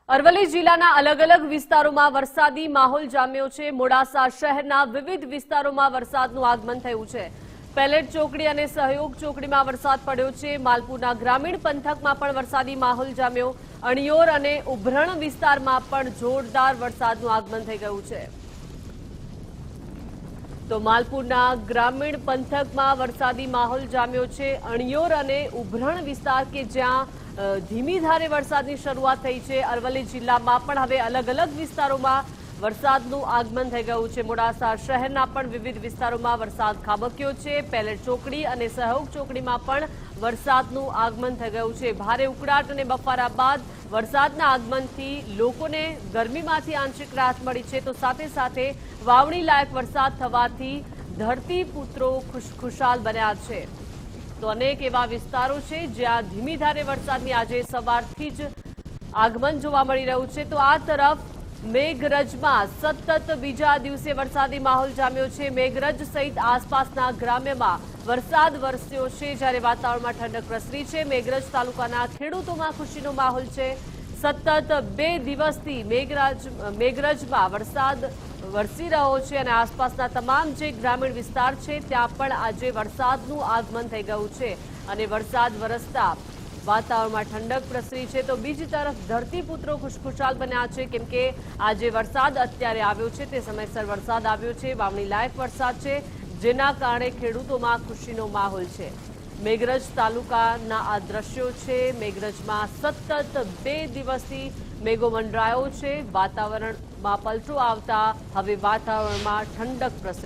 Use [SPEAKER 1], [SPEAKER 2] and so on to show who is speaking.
[SPEAKER 1] અરવલ્લી જિલ્લાના અલગ અલગ વિસ્તારોમાં વરસાદી માહોલ જામ્યો છે। મોડાસા શહેરના વિવિધ વિસ્તારોમાં વરસાદનું આગમન થયું છે। પેલેટ ચોકડી અને સહયોગ ચોકડીમાં વરસાદ પડ્યો છે। માલપુરના ગ્રામીણ પંથકમાં પણ વરસાદી માહોલ જામ્યો। અણિયોર અને ઉભરણ વિસ્તારમાં પણ જોરદાર વરસાદનું આગમન થઈ ગયું છે। તો માલપુરના ગ્રામીણ પંથકમાં વરસાદી માહોલ જામ્યો છે। અણિયોર અને ઉભરણ વિસ્તાર કે જ્યાં ધીમી ધારે વરસાદની શરૂઆત થઈ છે। અરવલ્લી જિલ્લામાં પણ હવે અલગ અલગ વિસ્તારોમાં વરસાદનું આગમન થઈ ગયું છે। મોડાસા શહેરના પણ વિવિધ વિસ્તારોમાં વરસાદ ખાબક્યો છે। પેલેટ ચોકડી અને સહયોગ ચોકડીમાં પણ વરસાદનું આગમન થઈ ગયું છે। ભારે ઉકળાટ અને બફારા બાદ વરસાદના આગમનથી લોકોને ગરમીમાંથી આંશિક રાહત મળી છે। તો સાથે સાથે વાવણી લાયક વરસાદ થવાથી ધરતીપુત્રો ખુશખુશાલ બન્યા છે। તો અનેક એવા વિસ્તારો છે જ્યાં ધીમી ધારે વરસાદની આજે સવારથી જ આગમન જોવા મળી રહ્યું છે। તો આ તરફ મેઘરજમાં સતત બીજા દિવસે વરસાદી માહોલ જામ્યો છે। મેઘરજ સહિત આસપાસના ગ્રામ્યમાં વરસાદ વરસ્યો છે, જ્યારે વાતાવરણમાં ઠંડક પ્રસરી છે। મેઘરજ તાલુકાના ખેડૂતોમાં ખુશીનો માહોલ છે। સતત 2 દિવસથી મેઘરજમાં વરસાદ વરસી રહ્યો છે અને આસપાસના તમામ જે ગ્રામીણ વિસ્તાર છે ત્યાં પણ આજે વરસાદનું આગમન થઈ ગયું છે અને વરસાદ વરસતા વાતાવરણમાં ઠંડક પ્રસરી છે। તો બીજી તરફ ધરતીપુત્રો ખુશખુશાલ બન્યા છે, કેમ કે આજે વરસાદ અત્યારે આવ્યો છે તે સમયસર વરસાદ આવ્યો છે। વાવણી લાયક વરસાદ છે, જેના કારણે ખેડૂતોમાં ખુશીનો માહોલ છે। મેઘરજ તાલુકાના આ દ્રશ્યો છે। મેઘરજમાં સતત 2 દિવસથી મેઘો મંડરાયો છે। વાતાવરણમાં પલટો આવતા હવે વાતાવરણમાં ઠંડક પ્રસરી